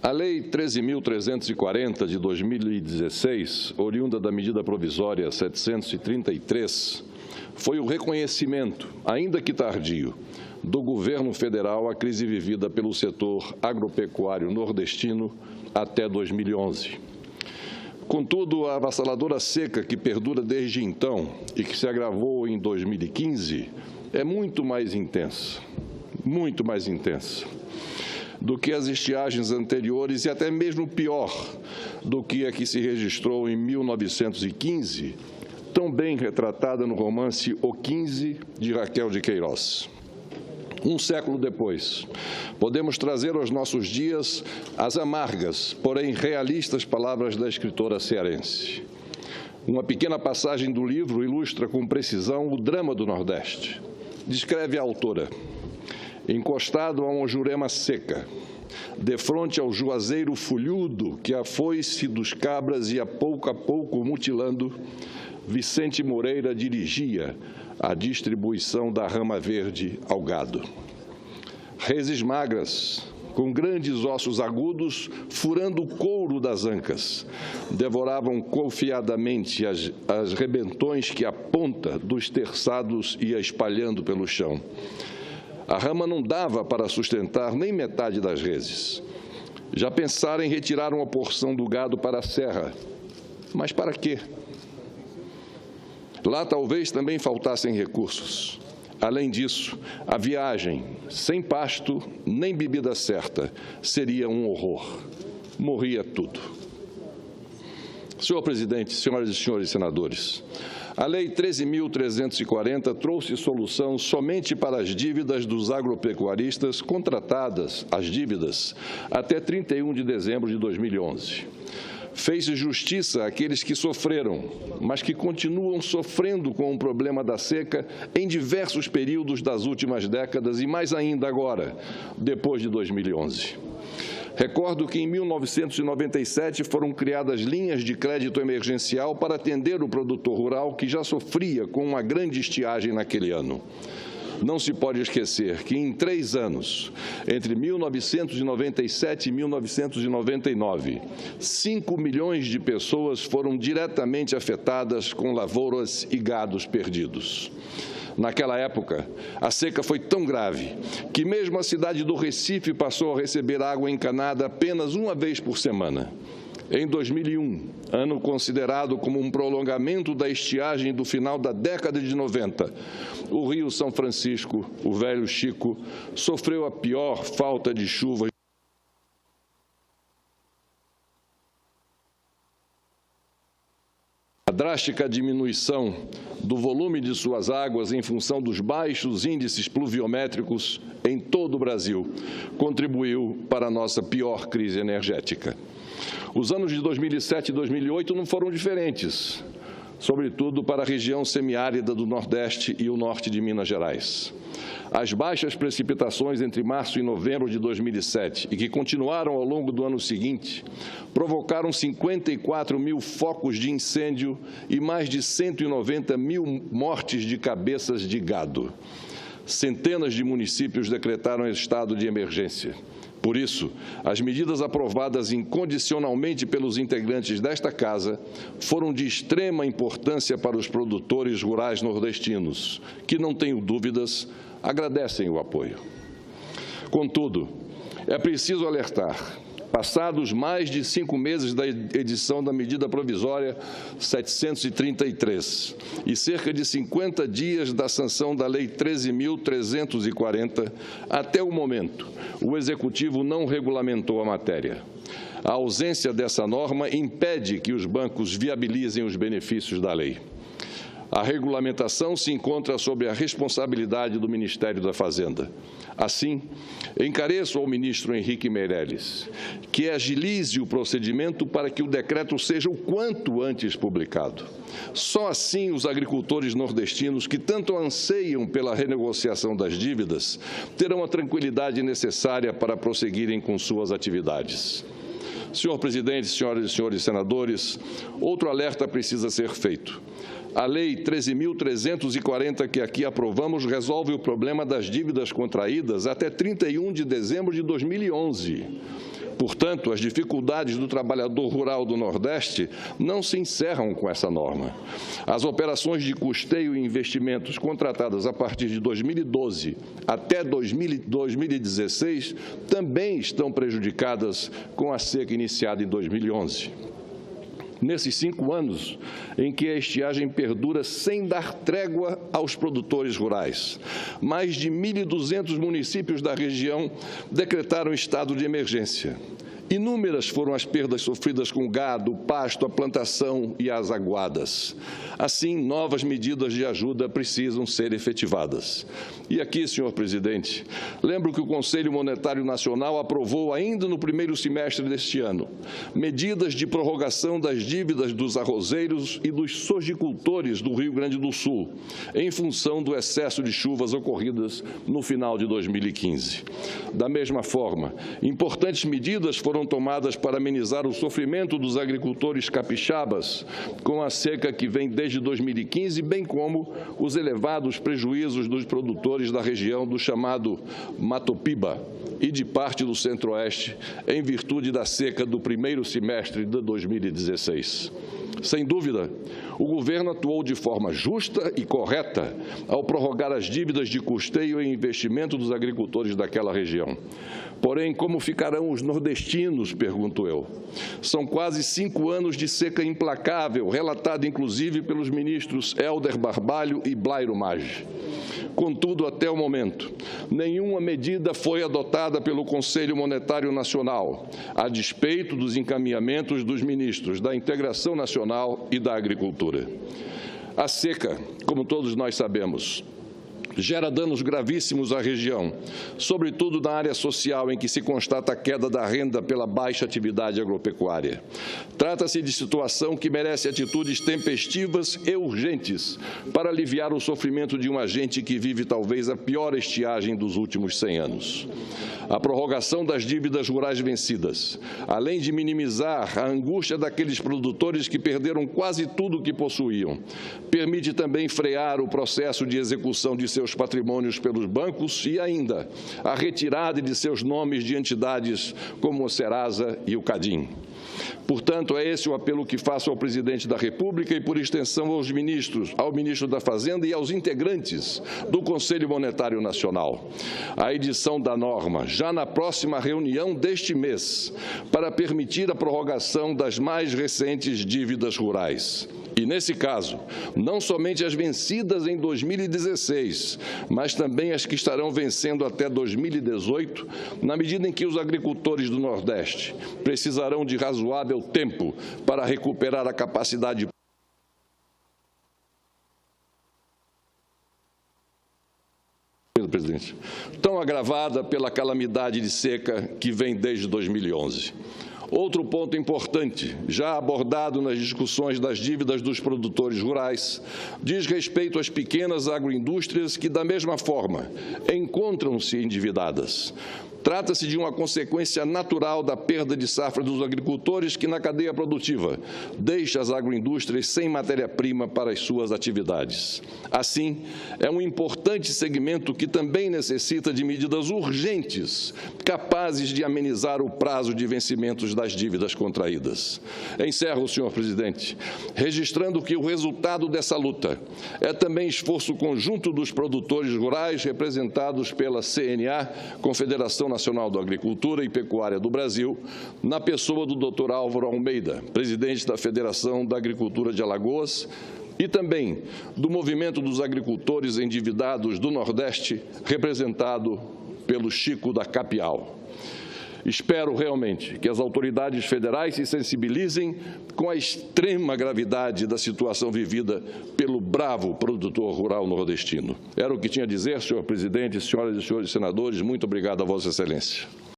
A Lei 13.340, de 2016, oriunda da medida provisória 733, foi o reconhecimento, ainda que tardio, do governo federal à crise vivida pelo setor agropecuário nordestino até 2011. Contudo, a avassaladora seca que perdura desde então e que se agravou em 2015 é muito mais intensa do que as estiagens anteriores e até mesmo pior do que a que se registrou em 1915, tão bem retratada no romance O 15, de Raquel de Queiroz. Um século depois, podemos trazer aos nossos dias as amargas, porém realistas palavras da escritora cearense. Uma pequena passagem do livro ilustra com precisão o drama do Nordeste. Descreve a autora: encostado a uma jurema seca, defronte ao juazeiro folhudo que a foice dos cabras ia pouco a pouco mutilando, Vicente Moreira dirigia a distribuição da rama verde ao gado. Reses magras, com grandes ossos agudos, furando o couro das ancas, devoravam confiadamente as rebentões que a ponta dos terçados ia espalhando pelo chão. A rama não dava para sustentar nem metade das reses. Já pensaram em retirar uma porção do gado para a serra. Mas para quê? Lá talvez também faltassem recursos. Além disso, a viagem, sem pasto nem bebida certa, seria um horror. Morria tudo. Senhor presidente, senhoras e senhores senadores, a Lei 13.340 trouxe solução somente para as dívidas dos agropecuaristas contratadas, as dívidas, até 31 de dezembro de 2011. Fez justiça àqueles que sofreram, mas que continuam sofrendo com o problema da seca em diversos períodos das últimas décadas e mais ainda agora, depois de 2011. Recordo que em 1997 foram criadas linhas de crédito emergencial para atender o produtor rural que já sofria com uma grande estiagem naquele ano. Não se pode esquecer que em 3 anos, entre 1997 e 1999, 5 milhões de pessoas foram diretamente afetadas com lavouras e gados perdidos. Naquela época, a seca foi tão grave que mesmo a cidade do Recife passou a receber água encanada apenas uma vez por semana. Em 2001, ano considerado como um prolongamento da estiagem do final da década de 90, o Rio São Francisco, o Velho Chico, sofreu a pior falta de chuva. A drástica diminuição do volume de suas águas em função dos baixos índices pluviométricos em todo o Brasil contribuiu para a nossa pior crise energética. Os anos de 2007 e 2008 não foram diferentes, sobretudo para a região semiárida do Nordeste e o norte de Minas Gerais. As baixas precipitações entre março e novembro de 2007 e que continuaram ao longo do ano seguinte provocaram 54 mil focos de incêndio e mais de 190 mil mortes de cabeças de gado. Centenas de municípios decretaram estado de emergência. Por isso, as medidas aprovadas incondicionalmente pelos integrantes desta Casa foram de extrema importância para os produtores rurais nordestinos, que, não tenho dúvidas, agradecem o apoio. Contudo, é preciso alertar: passados mais de 5 meses da edição da medida provisória 733 e cerca de 50 dias da sanção da Lei 13.340, até o momento, o Executivo não regulamentou a matéria. A ausência dessa norma impede que os bancos viabilizem os benefícios da lei. A regulamentação se encontra sob a responsabilidade do Ministério da Fazenda. Assim, encareço ao ministro Henrique Meirelles que agilize o procedimento para que o decreto seja o quanto antes publicado. Só assim os agricultores nordestinos, que tanto anseiam pela renegociação das dívidas, terão a tranquilidade necessária para prosseguirem com suas atividades. Senhor presidente, senhoras e senhores senadores, outro alerta precisa ser feito. A Lei 13.340, que aqui aprovamos, resolve o problema das dívidas contraídas até 31 de dezembro de 2011. Portanto, as dificuldades do trabalhador rural do Nordeste não se encerram com essa norma. As operações de custeio e investimentos contratadas a partir de 2012 até 2016 também estão prejudicadas com a seca iniciada em 2011. Nesses 5 anos em que a estiagem perdura sem dar trégua aos produtores rurais, mais de 1.200 municípios da região decretaram estado de emergência. Inúmeras foram as perdas sofridas com o gado, o pasto, a plantação e as aguadas. Assim, novas medidas de ajuda precisam ser efetivadas. E aqui, senhor presidente, lembro que o Conselho Monetário Nacional aprovou ainda no primeiro semestre deste ano medidas de prorrogação das dívidas dos arrozeiros e dos sojicultores do Rio Grande do Sul, em função do excesso de chuvas ocorridas no final de 2015. Da mesma forma, importantes medidas foram tomadas para amenizar o sofrimento dos agricultores capixabas com a seca que vem desde 2015, bem como os elevados prejuízos dos produtores da região do chamado Mato Piba e de parte do Centro-Oeste, em virtude da seca do primeiro semestre de 2016. Sem dúvida, o governo atuou de forma justa e correta ao prorrogar as dívidas de custeio e investimento dos agricultores daquela região. Porém, como ficarão os nordestinos, pergunto eu? São quase 5 anos de seca implacável, relatada inclusive pelos ministros Helder Barbalho e Blairo Maggi. Contudo, até o momento, nenhuma medida foi adotada pelo Conselho Monetário Nacional, a despeito dos encaminhamentos dos ministros da Integração Nacional e da Agricultura. A seca, como todos nós sabemos, gera danos gravíssimos à região, sobretudo na área social em que se constata a queda da renda pela baixa atividade agropecuária. Trata-se de situação que merece atitudes tempestivas e urgentes para aliviar o sofrimento de uma gente que vive talvez a pior estiagem dos últimos 100 anos. A prorrogação das dívidas rurais vencidas, além de minimizar a angústia daqueles produtores que perderam quase tudo o que possuíam, permite também frear o processo de execução de seus patrimônios pelos bancos e ainda a retirada de seus nomes de entidades como o Serasa e o Cadim. Portanto, é esse o apelo que faço ao presidente da República e, por extensão, aos ministros, ao ministro da Fazenda e aos integrantes do Conselho Monetário Nacional. A edição da norma, já na próxima reunião deste mês, para permitir a prorrogação das mais recentes dívidas rurais. E, nesse caso, não somente as vencidas em 2016, mas também as que estarão vencendo até 2018, na medida em que os agricultores do Nordeste precisarão de razoável tempo para recuperar a capacidade presidente, tão agravada pela calamidade de seca que vem desde 2011. Outro ponto importante, já abordado nas discussões das dívidas dos produtores rurais, diz respeito às pequenas agroindústrias que, da mesma forma, encontram-se endividadas. Trata-se de uma consequência natural da perda de safra dos agricultores que, na cadeia produtiva, deixa as agroindústrias sem matéria-prima para as suas atividades. Assim, é um importante segmento que também necessita de medidas urgentes, capazes de amenizar o prazo de vencimentos das dívidas contraídas. Encerro, senhor presidente, registrando que o resultado dessa luta é também esforço conjunto dos produtores rurais, representados pela CNA, Confederação Nacional da Agricultura e Pecuária do Brasil, na pessoa do Dr. Álvaro Almeida, presidente da Federação da Agricultura de Alagoas, e também do Movimento dos Agricultores Endividados do Nordeste, representado pelo Chico da Capial. Espero realmente que as autoridades federais se sensibilizem com a extrema gravidade da situação vivida pelo bravo produtor rural nordestino. Era o que tinha a dizer, senhor presidente, senhoras e senhores senadores. Muito obrigado a Vossa Excelência.